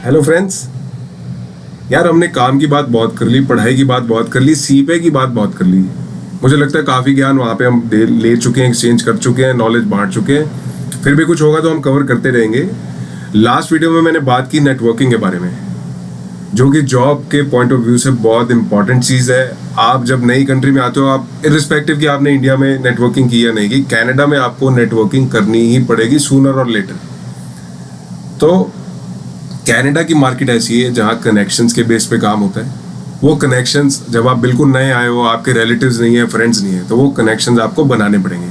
Hello friends. यार हमने काम की बात बहुत कर ली, पढ़ाई की बात बहुत कर ली, सीपे की बात बहुत कर ली। मुझे लगता है काफ़ी ज्ञान वहाँ पे हम ले चुके हैं, एक्सचेंज कर चुके हैं, नॉलेज बांट चुके हैं। फिर भी कुछ होगा तो हम कवर करते रहेंगे। लास्ट वीडियो में मैंने बात की नेटवर्किंग के बारे में, जो कि जॉब के पॉइंट ऑफ व्यू से बहुत इंपॉर्टेंट चीज़ है। आप जब नई कंट्री में आते हो, आप इरिस्पेक्टिव कि आपने इंडिया में नेटवर्किंग की या नहीं की, कनाडा में आपको नेटवर्किंग करनी ही पड़ेगी सूनर और लेटर। तो कनाडा की मार्केट ऐसी है जहाँ कनेक्शंस के बेस पे काम होता है। वो कनेक्शंस जब आप बिल्कुल नए आए हो, आपके रिलेटिव्स नहीं है, फ्रेंड्स नहीं है, तो वो कनेक्शंस आपको बनाने पड़ेंगे।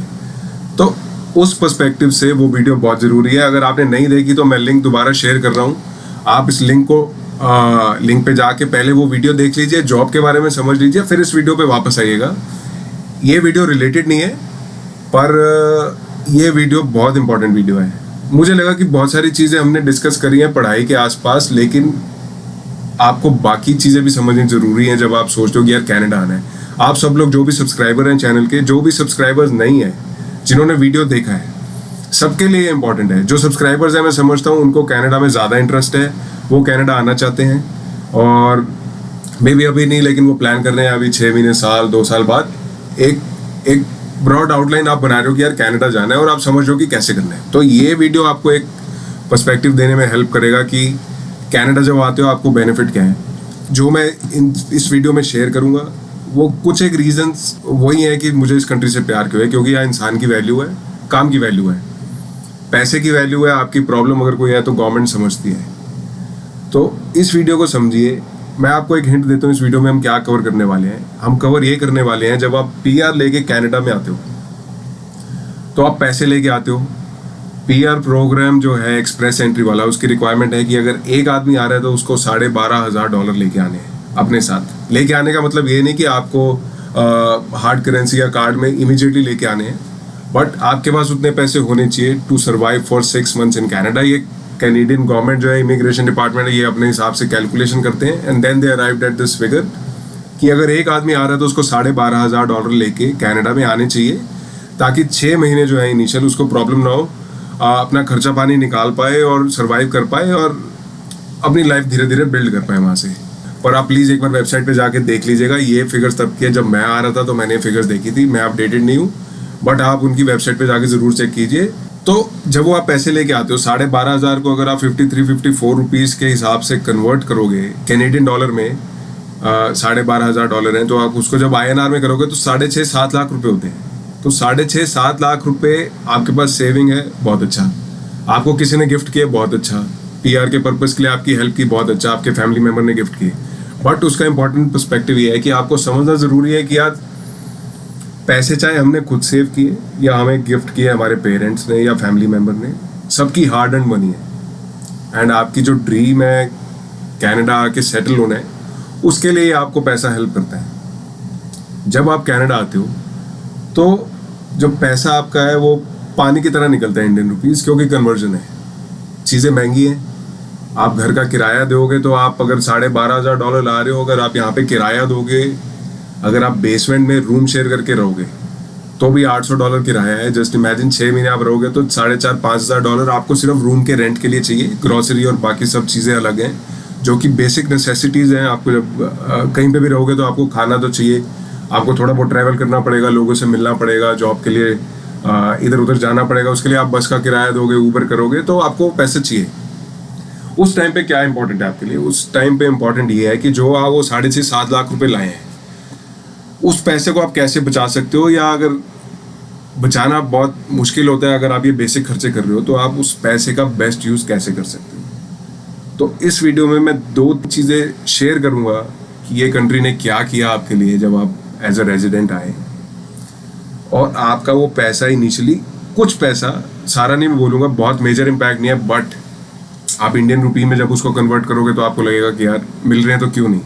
तो उस पर्सपेक्टिव से वो वीडियो बहुत ज़रूरी है। अगर आपने नहीं देखी तो मैं लिंक दोबारा शेयर कर रहा हूँ। आप इस लिंक पे जाके पहले वो वीडियो देख लीजिए, जॉब के बारे में समझ लीजिए, फिर इस वीडियो पे वापस आइएगा। ये वीडियो रिलेटेड नहीं है, पर ये वीडियो बहुत इंपॉर्टेंट वीडियो है। मुझे लगा कि बहुत सारी चीज़ें हमने डिस्कस करी हैं पढ़ाई के आसपास, लेकिन आपको बाकी चीज़ें भी समझनी ज़रूरी हैं जब आप सोचते हो कि यार कनाडा आना है। आप सब लोग जो भी सब्सक्राइबर हैं चैनल के, जो भी सब्सक्राइबर्स नहीं हैं, जिन्होंने वीडियो देखा है, सबके लिए इंपॉर्टेंट है। जो सब्सक्राइबर्स हैं, मैं समझता हूँ उनको कनाडा में ज़्यादा इंटरेस्ट है, वो कनाडा आना चाहते हैं, और मे बी अभी नहीं, लेकिन वो प्लान कर रहे हैं अभी 6 महीने, साल, 2 साल बाद। एक ब्रॉड आउटलाइन आप बना रहे हो कि यार कनाडा जाना है, और आप समझ रहे हो कि कैसे करना है। तो ये वीडियो आपको एक पर्सपेक्टिव देने में हेल्प करेगा कि कनाडा जब आते हो आपको बेनिफिट क्या है। जो मैं इस वीडियो में शेयर करूँगा वो कुछ एक रीजंस वही है कि मुझे इस कंट्री से प्यार क्यों है, क्योंकि यहाँ इंसान की वैल्यू है, काम की वैल्यू है, पैसे की वैल्यू है। आपकी प्रॉब्लम अगर कोई है तो गवर्नमेंट समझती है। तो इस वीडियो को समझिए। मैं आपको एक हिंट देता हूँ, इस वीडियो में हम क्या कवर करने वाले हैं। हम कवर ये करने वाले हैं, जब आप पीआर लेके कनाडा में आते हो तो आप पैसे लेके आते हो। पीआर प्रोग्राम जो है एक्सप्रेस एंट्री वाला, उसकी रिक्वायरमेंट है कि अगर एक आदमी आ रहा है तो उसको $12,500 लेके आने हैं अपने साथ। लेके आने का मतलब ये नहीं कि आपको हार्ड करेंसी या कार्ड में इमीडिएटली लेके आने हैं, बट आपके पास उतने पैसे होने चाहिए to survive for 6 months in Canada. ये कैनेडियन गवर्नमेंट जो है, इमिग्रेशन डिपार्टमेंट है, ये अपने हिसाब से कैलकुलेशन करते हैं, and then they arrived at this figure कि अगर एक आदमी आ रहा है तो उसको $12,500 लेके कनाडा में आने चाहिए, ताकि 6 महीने जो है इनिशियल उसको प्रॉब्लम ना हो, अपना खर्चा पानी निकाल पाए और सर्वाइव कर पाए, और अपनी लाइफ धीरे धीरे बिल्ड कर पाए वहाँ से। पर आप प्लीज़ एक बार वेबसाइट पे जाके देख लीजिएगा। ये फिगर्स तब के जब मैं आ रहा था तो मैंने फिगर्स देखी थी, मैं अपडेटेड नहीं हूँ, बट आप उनकी वेबसाइट पे जाके ज़रूर चेक कीजिए। तो जब वो आप पैसे लेके आते हो, $12,500 को अगर आप 53-54 रुपीज़ के हिसाब से कन्वर्ट करोगे कैनेडियन डॉलर में, $12,500 हैं, तो आप उसको जब INR में करोगे तो 6.5-7 लाख रुपए होते हैं। तो 6.5-7 लाख रुपए आपके पास सेविंग है, बहुत अच्छा। आपको किसी ने गिफ्ट किया, बहुत अच्छा। पीआर के पर्पज़ के लिए आपकी हेल्प की, बहुत अच्छा। आपके फैमिली मेम्बर ने गिफ्ट किए। बट उसका इंपॉर्टेंट पर्सपेक्टिव ये है कि आपको समझना ज़रूरी है कि यार पैसे चाहे हमने खुद सेव किए या हमें गिफ्ट किए हमारे पेरेंट्स ने या फैमिली मेम्बर ने, सबकी हार्ड एंड मनी है। एंड आपकी जो ड्रीम है कनाडा आके सेटल होना है, उसके लिए आपको पैसा हेल्प करता है। जब आप कनाडा आते हो तो जो पैसा आपका है वो पानी की तरह निकलता है इंडियन रुपीज़, क्योंकि कन्वर्जन है, चीज़ें महंगी हैं। आप घर का किराया दोगे तो आप अगर $12,500 ला रहे हो, अगर आप यहाँ पे किराया दोगे, अगर आप बेसमेंट में रूम शेयर करके रहोगे तो भी $800 किराया है। जस्ट इमेजिन 6 महीने आप रहोगे तो $4,500-5,000 आपको सिर्फ रूम के रेंट के लिए चाहिए। ग्रॉसरी और बाकी सब चीज़ें अलग हैं, जो कि बेसिक नेसेसिटीज़ हैं। आपको जब कहीं पे भी रहोगे तो आपको खाना तो चाहिए, आपको थोड़ा बहुत ट्रैवल करना पड़ेगा, लोगों से मिलना पड़ेगा, जॉब के लिए इधर उधर जाना पड़ेगा, उसके लिए आप बस का किराया दोगे, ऊबर करोगे, तो आपको पैसे चाहिए। उस टाइम पे क्या इंपॉर्टेंट है आपके लिए? उस टाइम पे इंपॉर्टेंट ये है कि जो आप वो 6.5-7 लाख रुपए लाए हैं, उस पैसे को आप कैसे बचा सकते हो, या अगर बचाना बहुत मुश्किल होता है, अगर आप ये बेसिक खर्चे कर रहे हो, तो आप उस पैसे का बेस्ट यूज़ कैसे कर सकते हो। तो इस वीडियो में मैं 2 चीज़ें शेयर करूँगा कि ये कंट्री ने क्या किया आपके लिए जब आप एज अ रेजिडेंट आए, और आपका वो पैसा इनिशियली, कुछ पैसा, सारा नहीं मैं बोलूँगा, बहुत मेजर इम्पैक्ट नहीं है, बट आप इंडियन रुपी में जब उसको कन्वर्ट करोगे तो आपको लगेगा कि यार मिल रहे हैं तो क्यों नहीं,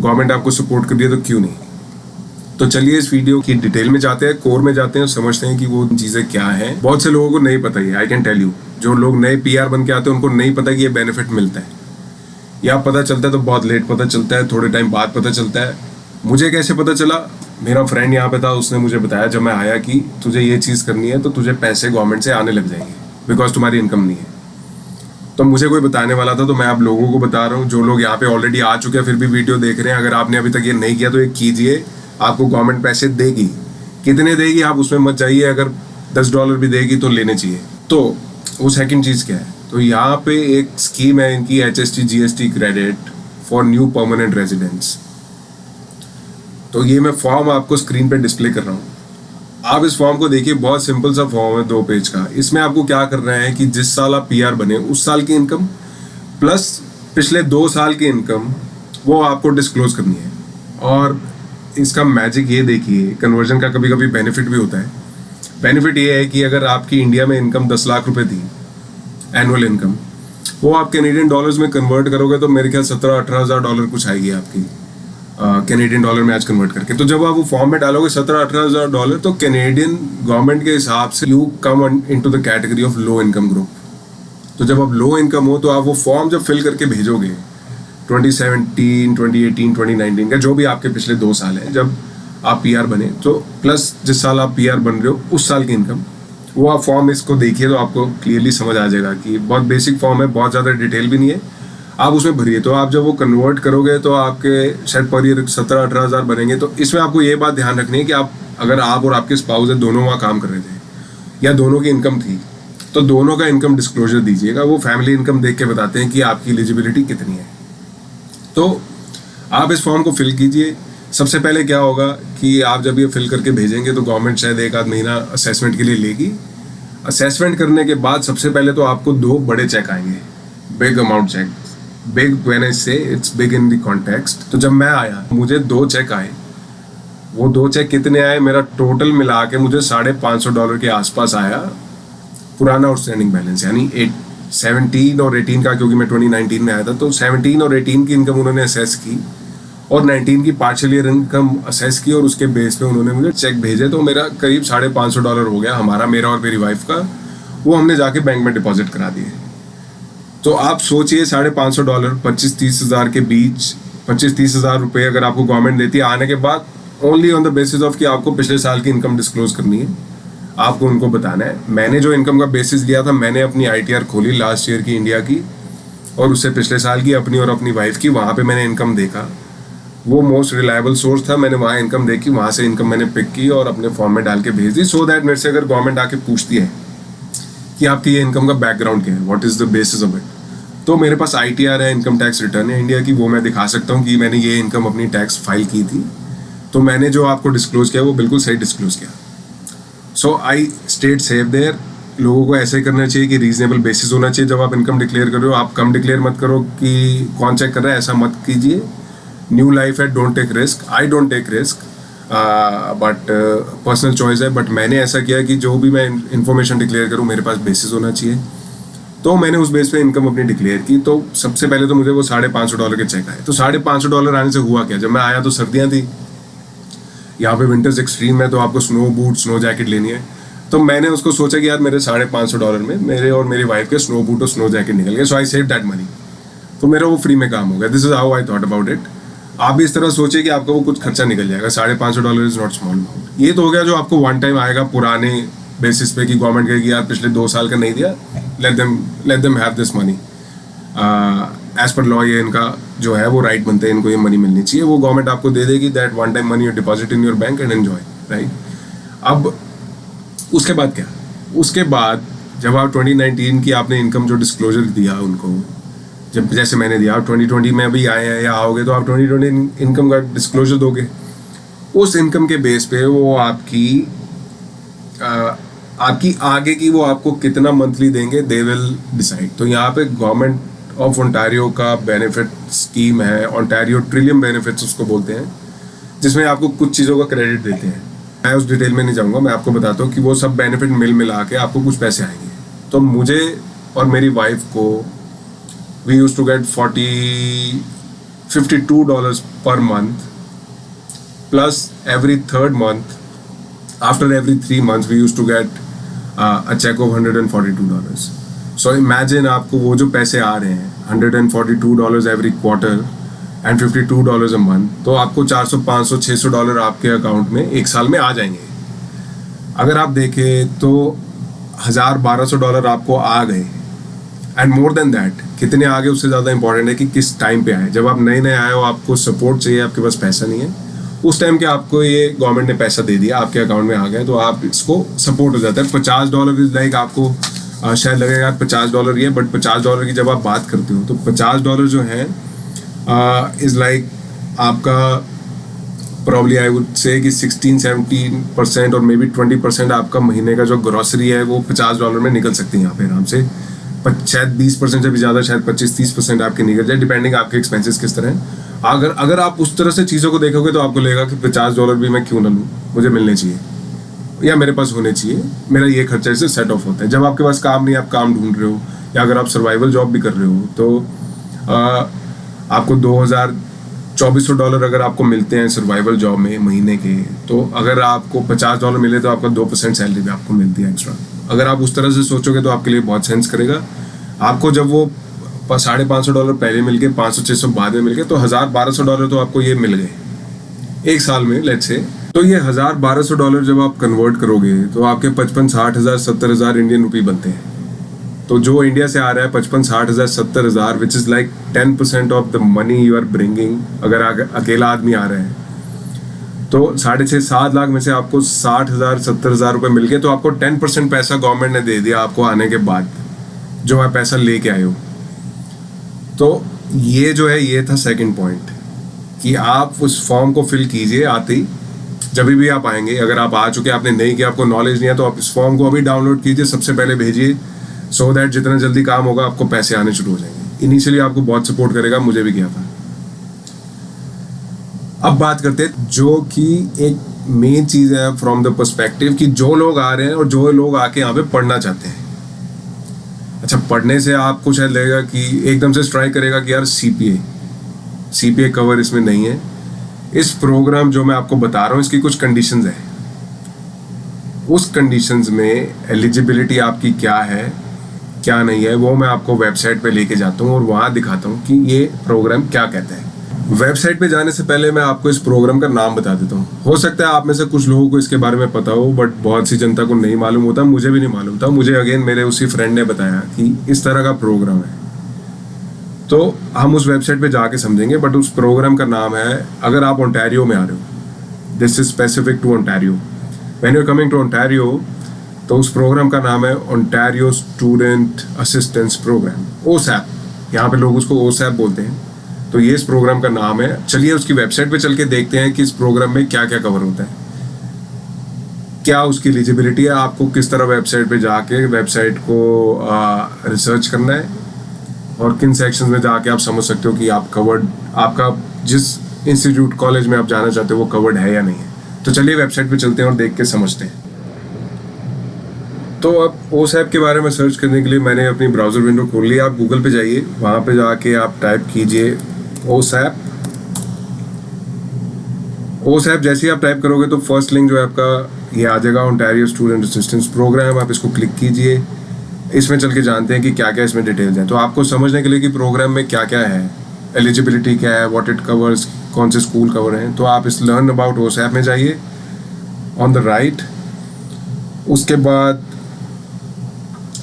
गवर्नमेंट आपको सपोर्ट कर रही है तो क्यों नहीं। तो चलिए इस वीडियो की डिटेल में जाते हैं, कोर में जाते हैं, समझते हैं कि वो चीज़ें क्या हैं। बहुत से लोगों को नहीं पता है, आई कैन टेल यू। जो लोग नए पीआर बन के आते हैं उनको नहीं पता कि ये बेनिफिट मिलता है, या पता चलता है तो बहुत लेट पता चलता है, थोड़े टाइम बाद पता चलता है। मुझे कैसे पता चला? मेरा फ्रेंड यहाँ पे था, उसने मुझे बताया जब मैं आया कि तुझे ये चीज़ करनी है तो तुझे पैसे गवर्नमेंट से आने लग जाएंगे, बिकॉज तुम्हारी इनकम नहीं है। तो मुझे कोई बताने वाला था, तो मैं आप लोगों को बता रहा हूँ, जो लोग यहाँ पे ऑलरेडी आ चुके हैं फिर भी वीडियो देख रहे हैं, अगर आपने अभी तक ये नहीं किया तो ये कीजिए। आपको गवर्नमेंट पैसे देगी, कितने देगी आप उसमें मत जाइए, अगर $10 भी देगी तो लेने चाहिए। तो वो सेकंड चीज़ क्या है, तो यहाँ पे एक स्कीम है इनकी HST GST credit for new permanent residents. तो ये मैं फॉर्म आपको स्क्रीन पे डिस्प्ले कर रहा हूँ, आप इस फॉर्म को देखिए, बहुत सिंपल सा फॉर्म है 2 पेज का। इसमें आपको क्या करना है कि जिस साल आप PR बने उस साल की इनकम प्लस पिछले 2 साल की इनकम वो आपको डिस्क्लोज करनी है। और इसका मैजिक ये देखिए, कन्वर्जन का कभी कभी बेनिफिट भी होता है। बेनिफिट ये है कि अगर आपकी इंडिया में इनकम 10 लाख रुपए थी एनुअल इनकम, वो आप कैनेडियन डॉलर्स में कन्वर्ट करोगे तो मेरे ख्याल $17-18 हज़ार डॉलर कुछ आएगी आपकी कैनेडियन डॉलर में आज कन्वर्ट करके। तो जब आप वो फॉर्म में डालोगे $17-18 हज़ार डॉलर, तो कैनेडियन गवर्नमेंट के हिसाब से you come into the category of low income group. तो जब आप लो इनकम हो तो आप वो फॉर्म जब फिल करके भेजोगे 2017, 2018, 2019 का जो भी आपके पिछले 2 साल है जब आप PR बने, तो प्लस जिस साल आप PR बन रहे हो उस साल की इनकम, वो आप फॉर्म इसको देखिए तो आपको क्लियरली समझ आ जाएगा कि बहुत बेसिक फॉर्म है, बहुत ज़्यादा डिटेल भी नहीं है, आप उसमें भरिए। तो आप जब वो कन्वर्ट करोगे तो आपके शायद पर ईयर 17-18 हज़ार बनेंगे। तो इसमें आपको ये बात ध्यान रखनी है कि आप अगर आप और आपके स्पाउस है दोनों वहाँ काम कर रहे थे या दोनों की इनकम थी, तो दोनों का इनकम डिस्क्लोजर दीजिएगा। वो फैमिली इनकम देख के बताते हैं कि आपकी एलिजिबिलिटी कितनी है। तो आप इस फॉर्म को फिल कीजिए। सबसे पहले क्या होगा कि आप जब ये फिल करके भेजेंगे तो गवर्नमेंट शायद 1 आध महीना असेसमेंट के लिए लेगी। असेसमेंट करने के बाद सबसे पहले तो आपको 2 बड़े चेक आएंगे, big amount cheque. Big when I से it's big in the context. तो जब मैं आया मुझे 2 चेक आए। वो 2 चेक कितने आए, मेरा टोटल मिला के मुझे $550 के आसपास आया पुराना आउटस्टैंडिंग बैलेंस, यानी 17 और 18 का, क्योंकि मैं 2019 में आया था। तो 17 और 18 की इनकम उन्होंने असेस की और 19 की पार्शियल ईयर इनकम असेस की और उसके बेस पे उन्होंने मुझे चेक भेजे। तो मेरा करीब $550 हो गया, हमारा, मेरा और मेरी वाइफ का। वो हमने जाके बैंक में डिपॉजिट करा दिए। तो आप सोचिए $550 25-30 हज़ार के बीच, 25-30 हज़ार रुपये अगर आपको गवर्नमेंट देती है आने के बाद, only on the basis of कि आपको पिछले साल की इनकम डिस्क्लोज करनी है, आपको उनको बताना है। मैंने जो इनकम का बेसिस लिया था, मैंने अपनी ITR खोली लास्ट ईयर की इंडिया की और उससे पिछले साल की अपनी और अपनी वाइफ की। वहाँ पे मैंने इनकम देखा, वो मोस्ट रिलायबल सोर्स था। मैंने वहाँ इनकम देखी, वहाँ से इनकम मैंने पिक की और अपने फॉर्म में डाल के भेज दी, सो दैट मेरे से अगर गवर्नमेंट आके पूछती है कि आपकी ये इनकम का बैकग्राउंड क्या है, what is the basis of it, तो मेरे पास ITR है, इनकम टैक्स रिटर्न है इंडिया की, वो मैं दिखा सकता हूँ कि मैंने ये इनकम अपनी टैक्स फाइल की थी। तो मैंने जो आपको डिस्क्लोज किया वो बिल्कुल सही डिस्क्लोज किया। सो आई स्टेट सेव देयर। लोगों को ऐसे करना चाहिए कि रीजनेबल बेसिस होना चाहिए जब आप इनकम डिक्लेयर कर रहे हो। आप कम डिक्लेयर मत करो कि कौन चेक कर रहा है, ऐसा मत कीजिए। न्यू लाइफ है, don't take risk. I don't take risk, but personal choice है। बट मैंने ऐसा किया कि जो भी मैं इन्फॉर्मेशन डिक्लेयर करूँ मेरे पास बेसिस होना चाहिए। तो मैंने उस बेस पे इनकम अपनी डिक्लेयर की। तो सबसे पहले तो मुझे वो $550 के चेक आए। तो $550 आने से हुआ क्या, जब मैं आया तो सर्दियाँ थी, यहाँ पे विंटर्स एक्सट्रीम है, तो आपको स्नो बूट, स्नो जैकेट लेनी है। तो मैंने उसको सोचा कि यार मेरे $550 में मेरे और मेरी वाइफ के स्नो बूट और स्नो जैकेट निकल गए। सो आई सेव दैट मनी। तो मेरा वो फ्री में काम हो गया। This is how I thought about it. आप भी इस तरह सोचिए कि आपका वो कुछ खर्चा निकल जाएगा। $550 इज नॉट स्मॉल अमाउंट। ये तो हो गया जो आपको वन टाइम आएगा पुराने बेसिस पे कि गवर्नमेंट कहेगी यार पिछले 2 साल का नहीं दिया, let them have this money. As per law ये इनका जो है वो राइट बनते हैं, इनको ये मनी मिलनी चाहिए। वो गवर्नमेंट आपको दे देगी, that one time money you deposit in your bank and enjoy, right. अब उसके बाद क्या, उसके बाद जब आप 2019 की आपने इनकम जो डिस्क्लोजर दिया उनको, जब जैसे मैंने दिया, आप 2020 में अभी आए हैं या आओगे तो आप 2020 इनकम का डिस्क्लोजर दोगे। उस इनकम के बेस पे वो आपकी आगे की वो आपको कितना मंथली देंगे, दे विल डिसाइड। तो यहाँ पे गवर्नमेंट ऑफ ओंटारियो का बेनिफिट स्कीम है, ओंटारियो ट्रिलियम बेनिफिट्स उसको बोलते हैं, जिसमें आपको कुछ चीज़ों का क्रेडिट देते हैं। मैं उस डिटेल में नहीं जाऊँगा, मैं आपको बताता हूँ कि वो सब बेनिफिट मिला के आपको कुछ पैसे आएंगे। तो मुझे और मेरी वाइफ को we use to get $52 per month, plus every 3rd month, after every 3 months we used to get a check of $142. So imagine आपको वो जो पैसे आ रहे हैं $142 every quarter and $52 a month, तो आपको $400, $500, $600 आपके अकाउंट में एक साल में आ जाएंगे। अगर आप देखें तो $1000, $1200 आपको आ गए एंड मोर देन दैट, कितने आगे उससे ज़्यादा इंपॉर्टेंट है कि किस टाइम पे आए। जब आप नए नए आए हो, आपको सपोर्ट चाहिए, आपके पास पैसा नहीं है, उस टाइम के आपको ये गवर्नमेंट ने पैसा दे दिया, आपके अकाउंट में आ गया, तो आप इसको सपोर्ट हो जाता है। $50 इज लाइक आपको शायद लगेगा $50 ही है, बट $50 की जब आप बात करते हो तो $50 जो है इज़ लाइक आपका प्रॉब्ली आई वुड से कि 16-17% और मे बी 20% आपका महीने का जो ग्रॉसरी है वो $50 में निकल सकती है यहाँ पे आराम से। शायद 20% से भी ज़्यादा, शायद 25-30% आपके निकल जाए, डिपेंडिंग आपके एक्सपेंसेस किस तरह हैं। अगर आप उस तरह से चीज़ों को देखोगे तो आपको लगेगा कि $50 भी मैं क्यों ना लूँ, मुझे मिलने चाहिए या मेरे पास होने चाहिए, मेरा ये खर्चा इससे सेट ऑफ होता है। जब आपके पास काम नहीं, आप काम ढूंढ रहे हो, या अगर आप सर्वाइवल जॉब भी कर रहे हो, तो आपको $2,400 अगर आपको मिलते हैं सर्वाइवल जॉब में महीने के, तो अगर आपको $50 मिले तो आपका 2% सैलरी भी आपको मिलती है एक्स्ट्रा। अगर आप उस तरह से सोचोगे तो आपके लिए बहुत सेंस करेगा। आपको जब वो $550 पहले मिल गए, 500-600 बाद में मिल गए, तो $1,000-1,200 तो आपको ये मिल गए एक साल में, लेट्स से। तो ये $1,000-1,200 जब आप कन्वर्ट करोगे तो आपके 55-60,000-70,000 इंडियन रुपये बनते हैं। तो जो इंडिया से आ रहा है 55-60,000-70,000, which is like 10% of the money you are bringing. अगर अकेला आदमी आ रहा है तो 6.5-7 लाख में से आपको 60,000-70,000 रुपये मिल गए, तो आपको 10% पैसा गवर्नमेंट ने दे दिया आपको आने के बाद, जो आप पैसा लेके आए हो। तो ये जो है, ये था सेकंड पॉइंट कि आप उस फॉर्म को फिल कीजिए आते ही, जब भी आप आएंगे। अगर आप आ चुके, आपने नहीं किया, आपको नॉलेज नहीं है, तो आप इस फॉर्म को अभी डाउनलोड कीजिए, सबसे पहले भेजिए, सो दैट जितना जल्दी काम होगा आपको पैसे आने शुरू हो जाएंगे। इनिशियली आपको बहुत सपोर्ट करेगा, मुझे भी किया था। अब बात करते हैं जो कि एक मेन चीज़ है फ्रॉम द पर्सपेक्टिव कि जो लोग आ रहे हैं और जो लोग आके यहाँ पे पढ़ना चाहते हैं। अच्छा, पढ़ने से आपको शायद लगेगा कि एकदम से स्ट्राइक करेगा कि यार सीपीए कवर इसमें नहीं है। इस प्रोग्राम जो मैं आपको बता रहा हूँ, इसकी कुछ कंडीशंस है। उस कंडीशंस में एलिजिबिलिटी आपकी क्या है, क्या नहीं है, वो मैं आपको वेबसाइट पे लेके जाता हूँ और वहाँ दिखाता हूँ कि ये प्रोग्राम क्या कहता है। वेबसाइट पे जाने से पहले मैं आपको इस प्रोग्राम का नाम बता देता हूँ। हो सकता है आप में से कुछ लोगों को इसके बारे में पता हो, बट बहुत सी जनता को नहीं मालूम होता। मुझे भी नहीं मालूम था। मुझे अगेन मेरे उसी फ्रेंड ने बताया कि इस तरह का प्रोग्राम है, तो हम उस वेबसाइट पे जाके समझेंगे। बट उस प्रोग्राम का नाम है, अगर आप ओंटारियो में आ रहे हो, this is specific to Ontario, when you are coming to Ontario, तो उस प्रोग्राम का नाम है Ontario student assistance programme, OSAP. यहाँ पे लोग उसको ओसैप बोलते हैं। तो ये इस प्रोग्राम का नाम है। चलिए उसकी वेबसाइट पे चल के देखते हैं कि इस प्रोग्राम में क्या क्या कवर होता है, क्या उसकी एलिजिबिलिटी है, आपको किस तरह वेबसाइट पे जाके वेबसाइट को रिसर्च करना है, और किन सेक्शन में जाके आप समझ सकते हो कि आप कवर्ड, आपका जिस इंस्टीट्यूट कॉलेज में आप जाना चाहते हो वो कवर्ड है या नहीं है। तो चलिए वेबसाइट पे चलते हैं और देख के समझते हैं। तो अब ओसैप के बारे में सर्च करने के लिए मैंने अपनी ब्राउज़र विंडो खोल ली। आप गूगल पे जाइए, वहाँ पे जाके आप टाइप कीजिए ओसैप। ओसैप जैसे ही आप टाइप करोगे तो फर्स्ट लिंक जो है आपका ये आ जाएगा, ओंटारियो स्टूडेंट असिस्टेंस प्रोग्राम। आप इसको क्लिक कीजिए। इसमें चल के जानते हैं कि क्या क्या इसमें डिटेल्स हैं। तो आपको समझने के लिए कि प्रोग्राम में क्या क्या है, एलिजिबिलिटी क्या है, व्हाट इट कवर्स, कौन से स्कूल कवर हैं, तो आप इस लर्न अबाउट ओसैप में जाइए ऑन द राइट। उसके बाद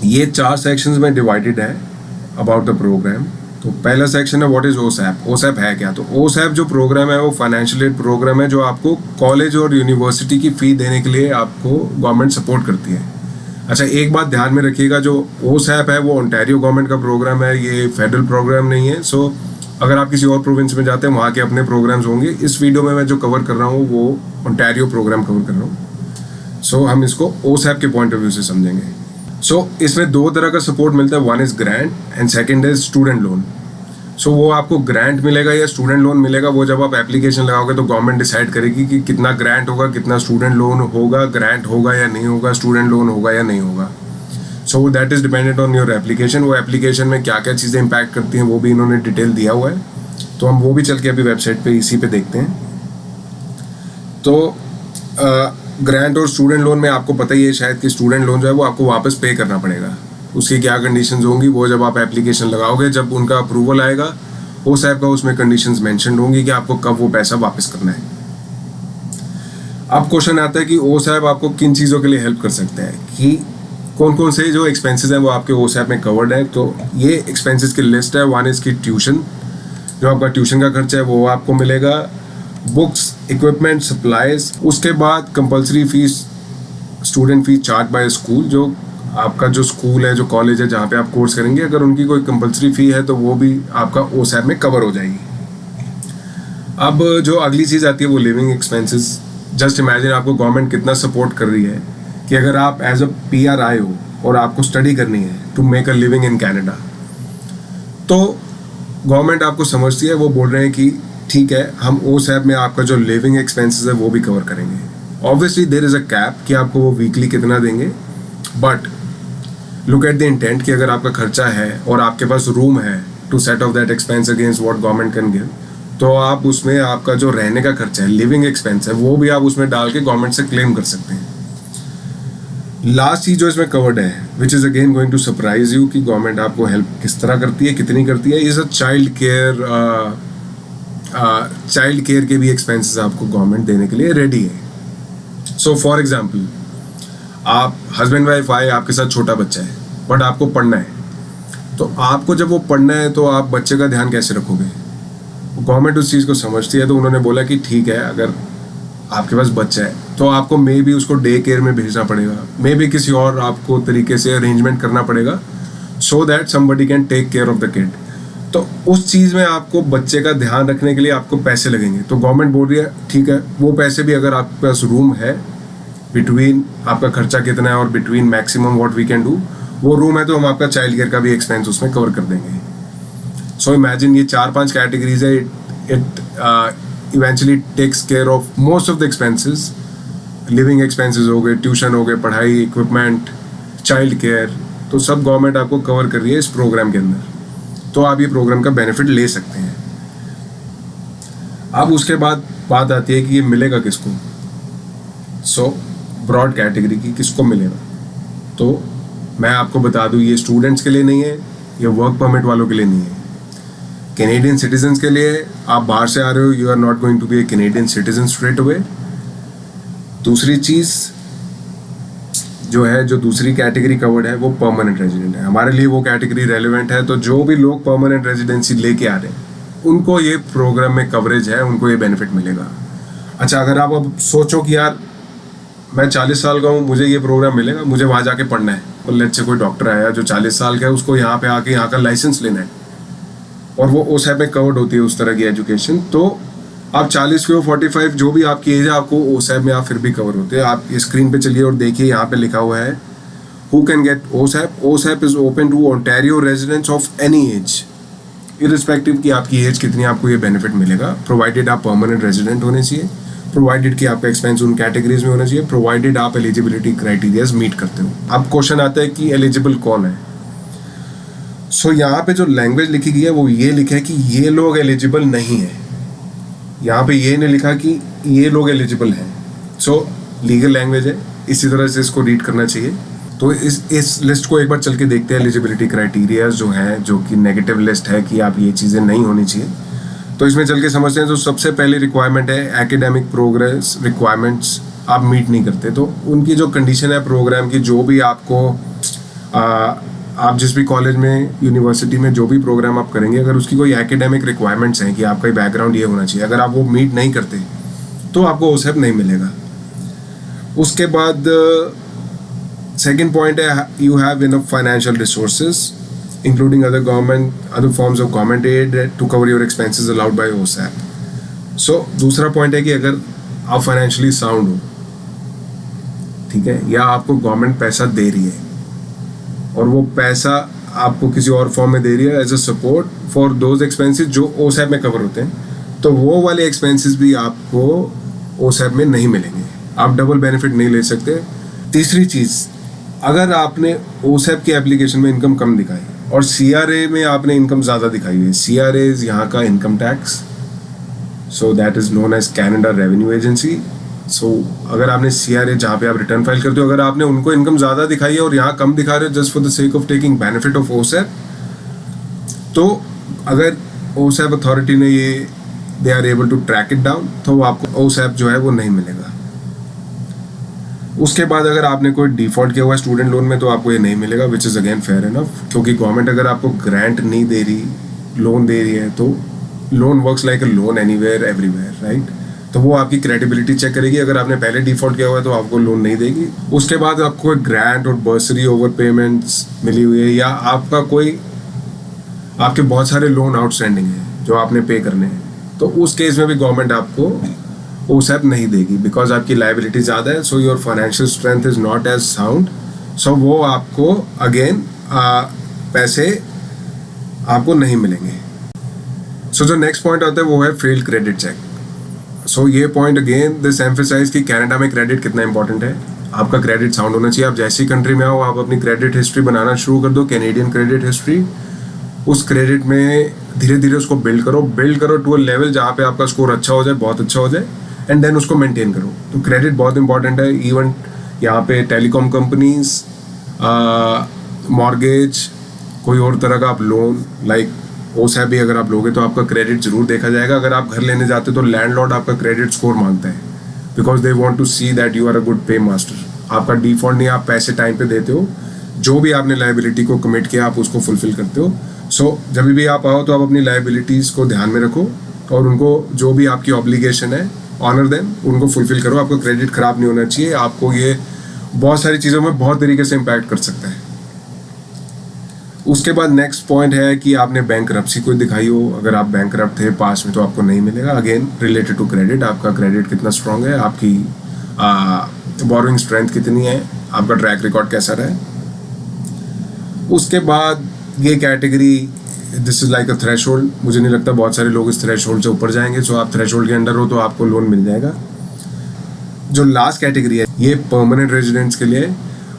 ये 4 सेक्शंस में डिवाइडेड है अबाउट द प्रोग्राम। तो पहला सेक्शन है व्हाट इज ओसैप। ओसैप है क्या? तो ओसैप जो प्रोग्राम है वो फाइनेंशियल एड प्रोग्राम है, जो आपको कॉलेज और यूनिवर्सिटी की फ़ी देने के लिए आपको गवर्नमेंट सपोर्ट करती है। अच्छा, एक बात ध्यान में रखिएगा, जो ओसैप है वो ओंटारियो गवर्नमेंट का प्रोग्राम है, ये फेडरल प्रोग्राम नहीं है। सो अगर आप किसी और प्रोविंस में जाते हैं वहाँ के अपने प्रोग्राम्स होंगे। इस वीडियो में मैं जो कवर कर रहा हूँ वो ओंटारियो प्रोग्राम कवर कर रहा हूँ। सो हम इसको ओसैप के पॉइंट ऑफ व्यू से समझेंगे। सो इसमें 2 तरह का सपोर्ट मिलता है, one is grant and second is student loan. So वो आपको ग्रांट मिलेगा या स्टूडेंट लोन मिलेगा, वो जब आप एप्लीकेशन लगाओगे तो गवर्नमेंट डिसाइड करेगी कि कितना ग्रांट होगा, कितना स्टूडेंट लोन होगा, ग्रांट होगा या नहीं होगा, स्टूडेंट लोन होगा या नहीं होगा। सो that is dependent on your application. वो एप्लीकेशन में क्या क्या चीज़ें इंपैक्ट करती हैं वो भी इन्होंने डिटेल दिया हुआ है। तो हम वो भी चल के अभी वेबसाइट पे इसी पे देखते हैं। तो ग्रांट और स्टूडेंट लोन में आपको पता ही है शायद कि स्टूडेंट लोन जो है वो आपको वापस पे करना पड़ेगा। उसकी क्या कंडीशंस होंगी वो जब आप एप्लीकेशन लगाओगे, जब उनका अप्रूवल आएगा ओसैप का, उसमें कंडीशंस मेंशन होंगी कि आपको कब वो पैसा वापस करना है। अब क्वेश्चन आता है कि ओसैप आपको किन चीज़ों के लिए हेल्प कर सकता है, कि कौन कौन से जो एक्सपेंसेस हैं वो आपके ओसैप में कवर्ड है। तो ये एक्सपेंसेस की लिस्ट है। वन इसकी ट्यूशन, जो आपका ट्यूशन का खर्चा है वो आपको मिलेगा, बुक्स, इक्विपमेंट, सप्लाईज। उसके बाद compulsory fees, student fees charge by school, जो आपका जो स्कूल है, जो कॉलेज है जहाँ पे आप कोर्स करेंगे, अगर उनकी कोई कंपलसरी फी है तो वो भी आपका ओसैप में कवर हो जाएगी। अब जो अगली चीज़ आती है वो लिविंग एक्सपेंसेस। जस्ट इमेजिन आपको गवर्नमेंट कितना सपोर्ट कर रही है कि अगर आप एज अ PR आए हो और आपको स्टडी करनी है to make a living in Canada, तो गवर्नमेंट आपको समझती है। वो बोल रहे हैं कि ठीक है, हम ओसैप में आपका जो लिविंग एक्सपेंसेस है वो भी कवर करेंगे। Obviously there is a cap कि आपको वो वीकली कितना देंगे, but look at the intent कि अगर आपका खर्चा है और आपके पास रूम है to set off that expense against what government can give, तो आप उसमें आपका जो रहने का खर्चा है, लिविंग एक्सपेंस है, वो भी आप उसमें डाल के गवर्नमेंट से क्लेम कर सकते हैं। लास्ट चीज जो इसमें कवर्ड है, which is again going to surprise you, कि गवर्नमेंट आपको हेल्प किस तरह करती है, कितनी करती है, इज अ चाइल्ड केयर के भी एक्सपेंसेस आपको गवर्नमेंट देने के लिए रेडी है। सो फॉर एग्जाम्पल, आप हस्बैंड वाइफ आए, आपके साथ छोटा बच्चा है, बट आपको पढ़ना है, तो आपको जब वो पढ़ना है तो आप बच्चे का ध्यान कैसे रखोगे? गवर्नमेंट उस चीज़ को समझती है, तो उन्होंने बोला कि ठीक है, अगर आपके पास बच्चा है तो आपको मे बी उसको डे केयर में भेजना पड़ेगा, मे बी किसी और आपको तरीके से अरेंजमेंट करना पड़ेगा, so that somebody can take care of the kid. तो उस चीज़ में आपको बच्चे का ध्यान रखने के लिए आपको पैसे लगेंगे। तो गवर्नमेंट बोल रही है ठीक है, वो पैसे भी अगर आपके पास रूम है, बिटवीन आपका खर्चा कितना है और between maximum what we can do, वो रूम है, तो हम आपका चाइल्ड केयर का भी एक्सपेंस उसमें कवर कर देंगे। सो इमेजिन ये 4-5 कैटेगरीज है। It eventually takes care of most of the expenses. Living expenses हो गए, ट्यूशन हो गए, पढ़ाई, इक्विपमेंट, चाइल्ड केयर, तो सब गवर्नमेंट आपको कवर कर रही है इस प्रोग्राम के अंदर। तो आप ये प्रोग्राम का बेनिफिट ले सकते हैं। अब उसके बाद बात आती है कि ये मिलेगा किसको। सो ब्रॉड कैटेगरी की किसको मिलेगा, तो मैं आपको बता दूं, ये स्टूडेंट्स के लिए नहीं है, ये वर्क परमिट वालों के लिए नहीं है। कैनेडियन सिटीजन्स के लिए, आप बाहर से आ रहे हो, you are not going to be a Canadian citizen straight away. दूसरी चीज़ जो है, जो दूसरी कैटेगरी कवर्ड है, वो परमानेंट रेजिडेंट है। हमारे लिए वो कैटेगरी रेलिवेंट है। तो जो भी लोग परमानेंट रेजिडेंसी लेके आ रहे हैं, उनको ये प्रोग्राम में कवरेज है, उनको ये बेनिफिट मिलेगा। अच्छा, अगर आप अब सोचो कि यार मैं 40 साल का हूँ, मुझे ये प्रोग्राम मिलेगा, मुझे वहाँ जाके पढ़ना है, और लेट्स से कोई डॉक्टर आया जो 40 साल का है, उसको यहाँ पे आके यहाँ का लाइसेंस लेना है, और वो ओसैप में कवर्ड होती है उस तरह की एजुकेशन, तो आप 40 के हो, 45 जो भी आपकी एज है, आपको ओसैप में आप फिर भी कवर होते हैं। आप स्क्रीन पे चलिए और देखिए, यहाँ पे लिखा हुआ है who can get OSAP. OSAP is open to Ontario residents of any age, irrespective कि आपकी एज कितनी, आपको ये बेनिफिट मिलेगा, प्रोवाइडेड आप परमानेंट रेजिडेंट होने चाहिए, प्रोवाइडेड कि आपका एक्सपेंस उन कैटेगरीज में होना चाहिए, प्रोवाइडेड आप एलिजिबिलिटी क्राइटेरियाज मीट करते हो। अब क्वेश्चन आता है कि एलिजिबल कौन है। सो यहाँ पे जो लैंग्वेज लिखी गई है वो ये लिखा है कि ये लोग एलिजिबल नहीं है। यहाँ पे ये नहीं लिखा कि ये लोग एलिजिबल हैं। सो लीगल लैंग्वेज है, इसी तरह से इसको रीड करना चाहिए। तो इस लिस्ट को एक बार चल के देखते हैं, एलिजिबिलिटी क्राइटेरियाज जो है, जो कि नेगेटिव लिस्ट है कि आप ये चीज़ें नहीं होनी चाहिए। तो इसमें चल के समझते हैं। तो सबसे पहली रिक्वायरमेंट है एकेडमिक प्रोग्रेस रिक्वायरमेंट्स आप मीट नहीं करते, तो उनकी जो कंडीशन है प्रोग्राम की, जो भी आपको आप जिस भी कॉलेज में, यूनिवर्सिटी में जो भी प्रोग्राम आप करेंगे, अगर उसकी कोई एकेडमिक रिक्वायरमेंट्स हैं कि आपका बैकग्राउंड ये होना चाहिए, अगर आप वो मीट नहीं करते तो आपको ओसैप नहीं मिलेगा। उसके बाद सेकंड पॉइंट है you have enough financial resources including other forms of government aid to cover your expenses allowed by OSAP. So दूसरा पॉइंट है कि अगर आप फाइनेंशियली साउंड हो, ठीक है, या आपको गवर्नमेंट पैसा दे रही है और वो पैसा आपको किसी और फॉर्म में दे रही है as a support for those expenses जो ओसैप में कवर होते हैं, तो वो वाले एक्सपेंसेस भी आपको ओसैप में नहीं मिलेंगे, आप डबल बेनिफिट नहीं ले सकते। तीसरी चीज़, अगर आपने ओसैप की एप्लीकेशन में इनकम कम दिखाई और CRA में आपने इनकम ज़्यादा दिखाई है, CRA इज़ यहाँ का income tax, so that is known as Canada revenue agency. So अगर आपने CRA जहाँ पे आप रिटर्न फाइल करते हो, अगर आपने उनको इनकम ज़्यादा दिखाई है और यहाँ कम दिखा रहे हो just for the sake of taking benefit of OSAP, तो अगर ओसैप अथॉरिटी ने ये they are able to track it down, तो आपको ओसैप जो है वो नहीं मिलेगा। उसके बाद अगर आपने कोई डिफ़ॉल्ट किया हुआ है स्टूडेंट लोन में तो आपको ये नहीं मिलेगा, which is again fair enough, क्योंकि गवर्नमेंट अगर आपको ग्रांट नहीं दे रही, लोन दे रही है, तो लोन वर्क्स लाइक अ लोन एनीवेयर एवरीवेयर, राइट। तो वो आपकी क्रेडिबिलिटी चेक करेगी, अगर आपने पहले डिफ़ॉल्ट किया हुआ है तो आपको लोन नहीं देगी। उसके बाद आपको ग्रांट और बर्सरी ओवर पेमेंट्स मिली हुई है, या आपका कोई, आपके बहुत सारे लोन आउटस्टैंडिंग है जो आपने पे करने हैं, तो उस केस में भी गवर्नमेंट आपको ओसैप नहीं देगी, बिकॉज आपकी लाइबिलिटी ज़्यादा है, so your financial strength is not as sound, so वो आपको अगेन पैसे आपको नहीं मिलेंगे। सो जो नेक्स्ट पॉइंट आता है वो है फेल्ड क्रेडिट चेक। सो ये पॉइंट अगेन दिस एम्फेसाइज कि कनाडा में क्रेडिट कितना इंपॉर्टेंट है, आपका क्रेडिट साउंड होना चाहिए। आप जैसी कंट्री में आओ आप अपनी क्रेडिट हिस्ट्री बनाना शुरू कर दो, कैनेडियन क्रेडिट हिस्ट्री, उस क्रेडिट में धीरे धीरे उसको बिल्ड करो टू अ लेवल जहाँ पे आपका स्कोर अच्छा हो जाए, बहुत अच्छा हो जाए, एंड देन उसको मेंटेन करो। तो क्रेडिट बहुत इंपॉर्टेंट है। इवन यहाँ पे टेलीकॉम कंपनीज, मॉर्गेज, कोई और तरह का आप लोन लाइक ओसैप भी अगर आप लोगे तो आपका क्रेडिट जरूर देखा जाएगा। अगर आप घर लेने जाते हो तो लैंडलॉर्ड आपका क्रेडिट स्कोर मांगता है, because they want to see that you are a good pay master. आपका डिफॉल्ट नहीं, आप पैसे टाइम पे देते हो, जो भी आपने लाइबिलिटी को कमिट किया आप उसको फुलफिल करते हो। सो जब भी आप आओ तो आप अपनी लाइबिलिटीज़ को ध्यान में रखो और उनको, जो भी आपकी ऑब्लिगेशन है, ऑनर देम, उनको फुलफिल करो। आपका क्रेडिट खराब नहीं होना चाहिए। आपको ये बहुत सारी चीज़ों में बहुत तरीके से इम्पैक्ट कर सकता है। उसके बाद नेक्स्ट पॉइंट है कि आपने बैंकरप्सी कोई दिखाई हो। अगर आप बैंकरप्ट थे पास में तो आपको नहीं मिलेगा। अगेन रिलेटेड टू क्रेडिट, आपका क्रेडिट कितना स्ट्रांग है, आपकी बोरोइंग स्ट्रेंथ कितनी है, आपका ट्रैक रिकॉर्ड कैसा रहा है। उसके बाद ये category, this is like a threshold. मुझे नहीं लगता बहुत सारे लोग इस थ्रेशोल्ड से ऊपर जाएंगे। सो आप थ्रेशोल्ड के अंडर हो तो आपको लोन मिल जाएगा। जो लास्ट कैटेगरी है ये परमानेंट रेजिडेंट्स के लिए।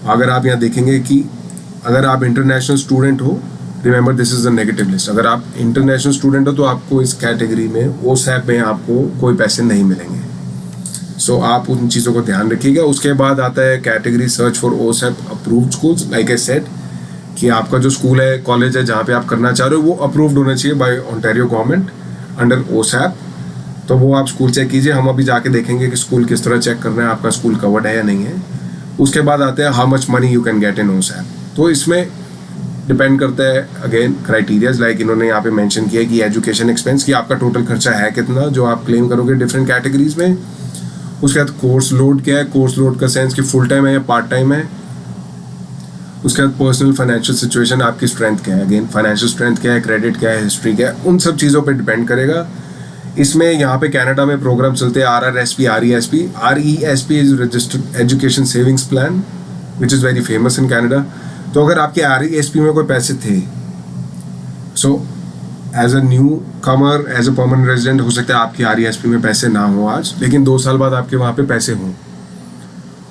अगर आप यहाँ देखेंगे कि अगर आप इंटरनेशनल स्टूडेंट हो, remember this is the negative list. अगर आप इंटरनेशनल स्टूडेंट हो तो आपको इस कैटेगरी में, ओसैप में आपको कोई पैसे नहीं मिलेंगे। सो आप उन चीज़ों को ध्यान रखिएगा। उसके बाद आता है category search for OSAP approved schools. Like I said कि आपका जो स्कूल है, कॉलेज है, जहाँ पे आप करना चाह रहे हो वो अप्रूव्ड होना चाहिए बाय ओंटारियो गवर्नमेंट अंडर ओसैप। तो वो आप स्कूल चेक कीजिए। हम अभी जाके देखेंगे कि स्कूल किस तरह चेक करना है, आपका स्कूल कवर्ड है या नहीं है। उसके बाद आते हैं how much money you can get in OSAP. तो इसमें डिपेंड करता है अगेन क्राइटेरियाज, लाइक इन्होंने यहाँ पे मेंशन किया है कि एजुकेशन एक्सपेंस, कि आपका टोटल खर्चा है कितना जो आप क्लेम करोगे डिफरेंट कैटेगरीज में। उसके बाद कोर्स लोड क्या है, कोर्स लोड का सेंस कि फुल टाइम है या पार्ट टाइम है। उसके बाद पर्सनल फाइनेंशियल सिचुएशन, आपकी स्ट्रेंथ क्या है, अगेन फाइनेंशियल स्ट्रेंथ क्या है, क्रेडिट क्या है, हिस्ट्री क्या है, उन सब चीज़ों पे डिपेंड करेगा। इसमें यहाँ पे कनाडा में प्रोग्राम चलते हैं RRSP, RESP। RESP is registered education savings plan which is very famous in Canada. तो अगर आपके RESP में कोई पैसे थे, so as a new comer, as a permanent resident, हो सकता है आपकी RESP में पैसे ना हो आज, लेकिन 2 साल बाद आपके वहाँ पे पैसे हों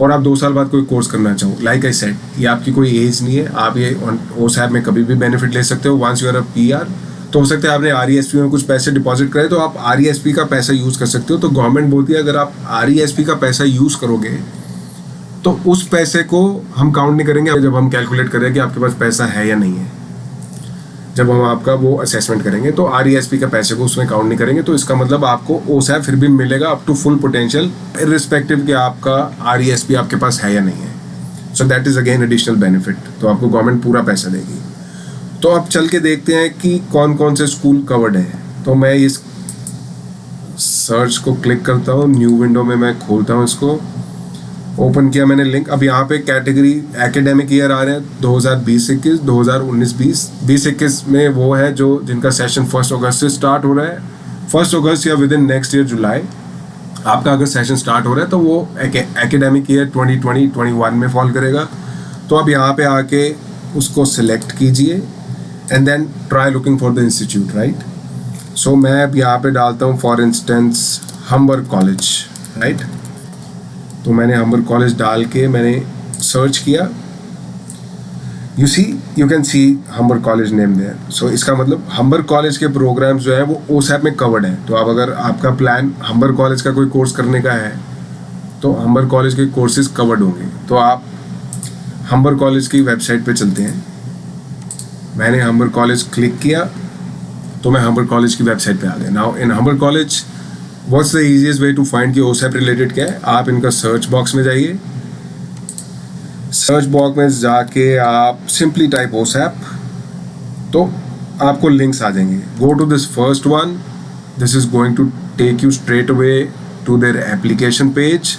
और आप 2 साल बाद कोई कोर्स करना चाहो। लाइक आई सेड, ये आपकी कोई एज नहीं है, आप ये ओसैप में कभी भी बेनिफिट ले सकते हो। Once you are a PR, तो हो सकता है आपने RESP में कुछ पैसे डिपॉजिट करे तो आप RESP का पैसा यूज़ कर सकते हो। तो गवर्नमेंट बोलती है अगर आप RESP का पैसा यूज़ करोगे तो उस पैसे को हम काउंट नहीं करेंगे जब हम कैलकुलेट करें कि आपके पास पैसा है या नहीं है। जब हम आपका वो असेसमेंट करेंगे तो RESP का पैसे को उसमें काउंट नहीं करेंगे। तो इसका मतलब आपको ओसैप फिर भी मिलेगा up to full potential, irrespective कि आपका RESP आपके पास है या नहीं है। So that is again additional benefit. तो आपको गवर्नमेंट पूरा पैसा देगी। तो अब चल के देखते हैं कि कौन कौन से स्कूल कवर्ड है। तो मैं इस सर्च को क्लिक करता हूँ, न्यू विंडो में मैं खोलता हूँ, इसको ओपन किया मैंने लिंक। अब यहाँ पे कैटेगरी एकेडमिक ईयर आ रहे हैं 2020-21, 2019-20। 20-21 में वो है जो जिनका सेशन 1 अगस्त से स्टार्ट हो रहा है, 1 अगस्त या विद इन नेक्स्ट ईयर जुलाई आपका अगर सेशन स्टार्ट हो रहा है तो वो एकेडमिक ईयर 2020-21 में फॉल करेगा। तो अब यहाँ पे आके उसको सिलेक्ट कीजिए and then try looking for the institute, right. So मैं अब यहाँ पे डालता हूँ for instance Humber college, right. तो मैंने हम्बर्ग कॉलेज डाल के मैंने सर्च किया। You can see Humber college name there. So इसका मतलब हम्बर्ग कॉलेज के प्रोग्राम्स जो है वो ओसैप में कवर्ड है। तो आप अगर आपका प्लान हम्बर्ग कॉलेज का कोई कोर्स करने का है तो हम्बर्ग कॉलेज के कोर्सेज कवर्ड होंगे। तो आप हम्बर्ग कॉलेज की वेबसाइट पे चलते हैं। मैंने हम्बर्ग कॉलेज क्लिक किया तो मैं हम्बर्ग कॉलेज की वेबसाइट पे आ गया। Now in Humber college what's the easiest way to find कि ओसैप रिलेटेड क्या है। आप इनका सर्च बॉक्स में जाइए, सर्च बॉक्स में जाके आप सिंपली टाइप OSAP, तो आपको लिंक्स आ जाएंगे. Go to this first one. This is going to take you straight away to their application page.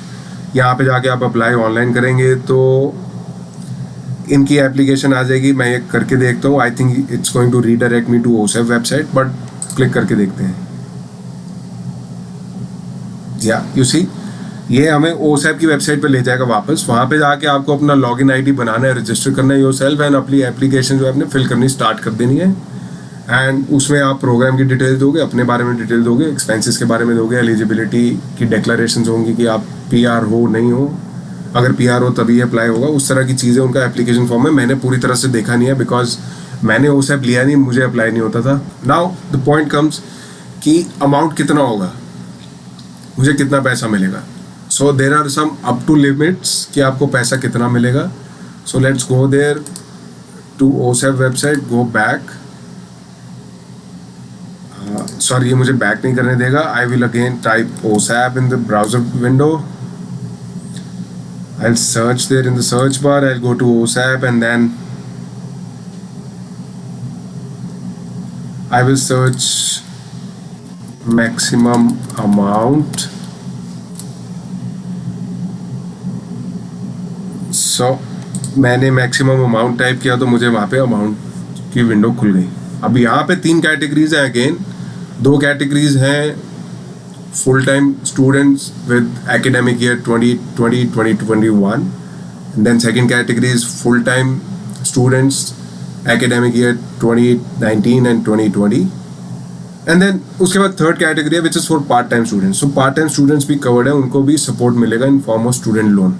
यहाँ पे जाके आप अप्लाई ऑनलाइन करेंगे तो इनकी एप्लीकेशन आ जाएगी. मैं ये करके देखता हूँ. I think it's going to redirect me to OSAP website, but click करके देखते हैं. या यू सी, ये हमें OSAP की वेबसाइट पे ले जाएगा वापस. वहाँ पे जाके आपको अपना लॉगिन आईडी बनाना है, रजिस्टर करना है योरसेल्फ, एंड अपनी एप्लीकेशन जो है आपने फिल करनी स्टार्ट कर देनी है. एंड उसमें आप प्रोग्राम की डिटेल दोगे, अपने बारे में डिटेल दोगे, एक्सपेंसेस के बारे में दोगे, एलिजिबिलिटी की डिक्लेरेशन होंगी कि आप PR हो नहीं हो. अगर PR हो तभी अप्लाई होगा. उस तरह की चीज़ें उनका एप्लीकेशन फॉर्म है. मैंने पूरी तरह से देखा नहीं है बिकॉज मैंने OSAP लिया नहीं, मुझे अप्लाई नहीं होता था. नाउ द पॉइंट कम्स कि अमाउंट कितना होगा, मुझे कितना पैसा मिलेगा. So there are some up to limits कि आपको पैसा कितना मिलेगा. So let's go there to OSAP website. Go back. Sorry, ये मुझे बैक नहीं करने देगा. I will again type OSAP in the browser window. I'll search there in the search bar. I'll go to OSAP and then I will search maximum amount. So मैंने maximum amount type किया तो मुझे वहाँ पे amount की window खुल गई. अब यहाँ पे 3 कैटेगरीज हैं. अगेन 2 कैटेगरीज हैं full time students with academic year 2020-2021, and then second category is full time students academic year 2019 and 2020, and then उसके बाद third category है which is for part time students. So part time students भी covered है, उनको भी support मिलेगा in form of student loan.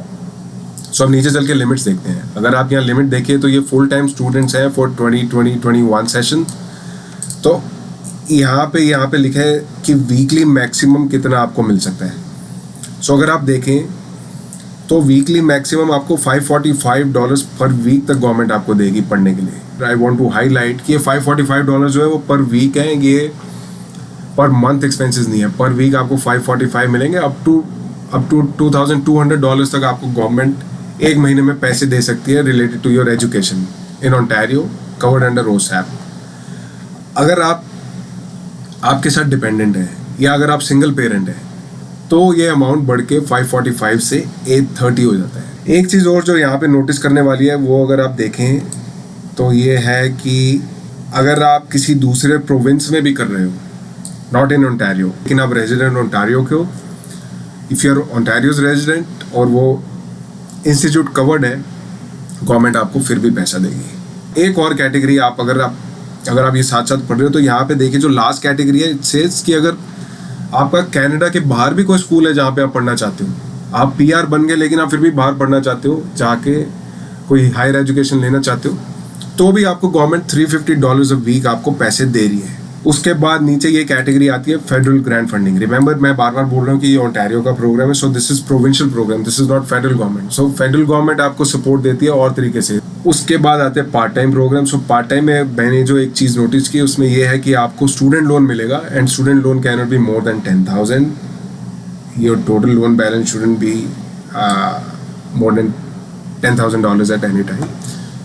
So अब नीचे चल के लिमिट्स देखते हैं. अगर आप यहाँ लिमिट देखिए तो ये फुल टाइम स्टूडेंट्स हैं फॉर 2020-21 सेशन. तो यहाँ पे लिखा है कि वीकली मैक्सिमम कितना आपको मिल सकता है. सो अगर आप देखें तो वीकली मैक्सिमम आपको $545 पर वीक तक गवर्नमेंट आपको देगी पढ़ने के लिए. आई वांट टू हाईलाइट कि ये $545 जो है वो पर वीक है, ये पर मंथ एक्सपेंसेस नहीं है. पर वीक आपको 545 मिलेंगे. अप टू $2,200 तक आपको गवर्नमेंट एक महीने में पैसे दे सकती है related to your education in Ontario, covered under OSAP. अगर आपके साथ डिपेंडेंट है या अगर आप सिंगल पेरेंट है तो ये अमाउंट बढ़ के 545 से 830 हो जाता है. एक चीज़ और जो यहाँ पे नोटिस करने वाली है वो अगर आप देखें तो ये है कि अगर आप किसी दूसरे प्रोविंस में भी कर रहे हो, नॉट इन ओंटारियो, लेकिन आप रेजिडेंट ओंटारियो के हो, इफ़ यू आर ओंटारियोज रेजिडेंट और वो इंस्टीट्यूट कवर्ड है, गवर्नमेंट आपको फिर भी पैसा देगी. एक और कैटेगरी अगर आप ये साथ साथ पढ़ रहे हो तो यहाँ पे देखिए जो लास्ट कैटेगरी है, इट सेज कि अगर आपका कनाडा के बाहर भी कोई स्कूल है जहाँ पे आप पढ़ना चाहते हो, आप PR बन गए लेकिन आप फिर भी बाहर पढ़ना चाहते हो, जाके कोई हायर एजुकेशन लेना चाहते हो, तो भी आपको गवर्नमेंट $350 अ वीक आपको पैसे दे रही है. उसके बाद नीचे ये कैटेगरी आती है फेडरल ग्रांट फंडिंग. रिमेंबर, मैं बार बार बोल रहा हूँ कि ये ओंटारियो का प्रोग्राम है. So this is provincial programme, this is not federal government. So federal government आपको सपोर्ट देती है और तरीके से. उसके बाद आते हैं part time programme. So part time में मैंने जो एक चीज़ नोटिस की उसमें ये है कि आपको स्टूडेंट लोन मिलेगा, and student loan can not be more than 10,000. Your total loan balance shouldn't be more than $10,000 at any time.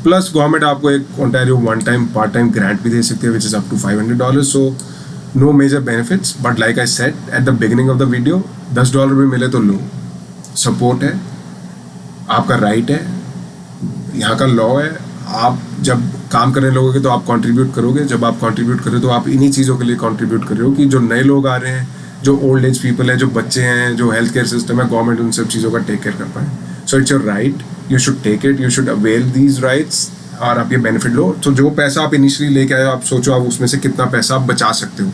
Plus government आपको एक Ontario one time part time grant भी दे सकती है which is up to $500. So no major benefits, but like I said at the beginning of the video, $10 भी मिले तो लो. Support है, आपका राइट है, यहाँ का लॉ है. आप जब काम करने लगोगे तो आप कंट्रीब्यूट करोगे. जब आप कंट्रीब्यूट करोगे तो आप इन्हीं चीज़ों के लिए कंट्रीब्यूट कर रहे हो कि जो नए लोग आ रहे हैं, जो ओल्ड एज पीपल हैं, जो बच्चे हैं, जो हेल्थ केयर सिस्टम है, गवर्नमेंट उन सब चीज़ों का टेक केयर कर पाए. So it's your right, you should take it, you should avail these rights और आप ये बेनिफिट लो. तो जो पैसा आप इनिशियली लेके आए हो, आप सोचो आप उसमें से कितना पैसा आप बचा सकते हो.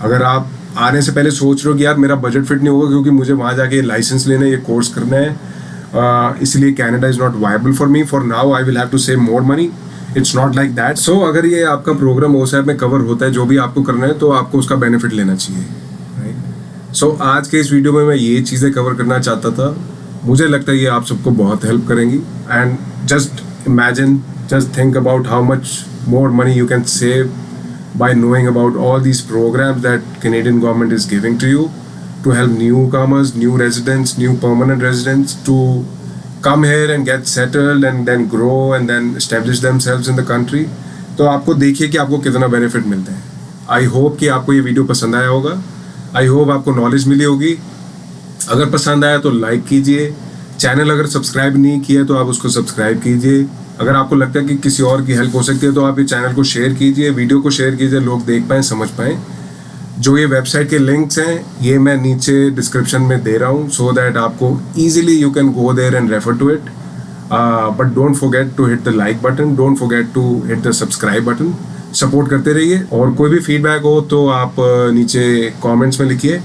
अगर आप आने से पहले सोच रहे हो कि यार मेरा बजट फिट नहीं होगा क्योंकि मुझे वहाँ जाके लाइसेंस लेना है, ये कोर्स करना है, इसलिए Canada is not viable for me for now, I will have to save more money. It's not like that. So अगर ये आपका प्रोग्राम OSAP में कवर होता है, जो भी आपको करना है, तो आपको उसका बेनिफिट लेना चाहिए. राइट. सो आज के इस वीडियो में मैं ये चीज़ें कवर करना चाहता था. मुझे लगता है ये आप सबको बहुत हेल्प करेंगी. And just imagine, just think about how much more money you can save by knowing about all these programs that Canadian government is giving to you to help newcomers, new residents, new permanent residents to come here and get settled and then grow and then establish themselves in the country, तो आपको देखिए कि आपको कितना benefit मिलते हैं. I hope कि आपको ये वीडियो पसंद आया होगा. आई होप आपको नॉलेज मिली होगी. अगर पसंद आया तो लाइक कीजिए. चैनल अगर सब्सक्राइब नहीं किया तो आप उसको सब्सक्राइब कीजिए. अगर आपको लगता है कि किसी और की हेल्प हो सकती है तो आप ये चैनल को शेयर कीजिए, वीडियो को शेयर कीजिए, लोग देख पाएँ, समझ पाएँ. जो ये वेबसाइट के लिंक्स हैं ये मैं नीचे डिस्क्रिप्शन में दे रहा हूँ, सो दैट आपको easily you can go there and refer to it. But don't forget to hit the like button, don't forget to hit the subscribe button. Support करते रहिए. और कोई भी फीडबैक हो तो आप नीचे कमेंट्स में लिखिए.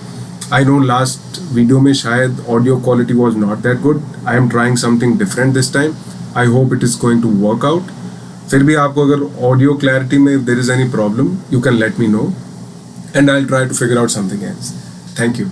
आई नो लास्ट वीडियो में शायद audio quality was not that good. I am trying something different this time. I hope it is going to work out. फिर भी आपको अगर ऑडियो क्लैरिटी में if there is any problem you can let me know and I'll try to figure out something else. Thank you.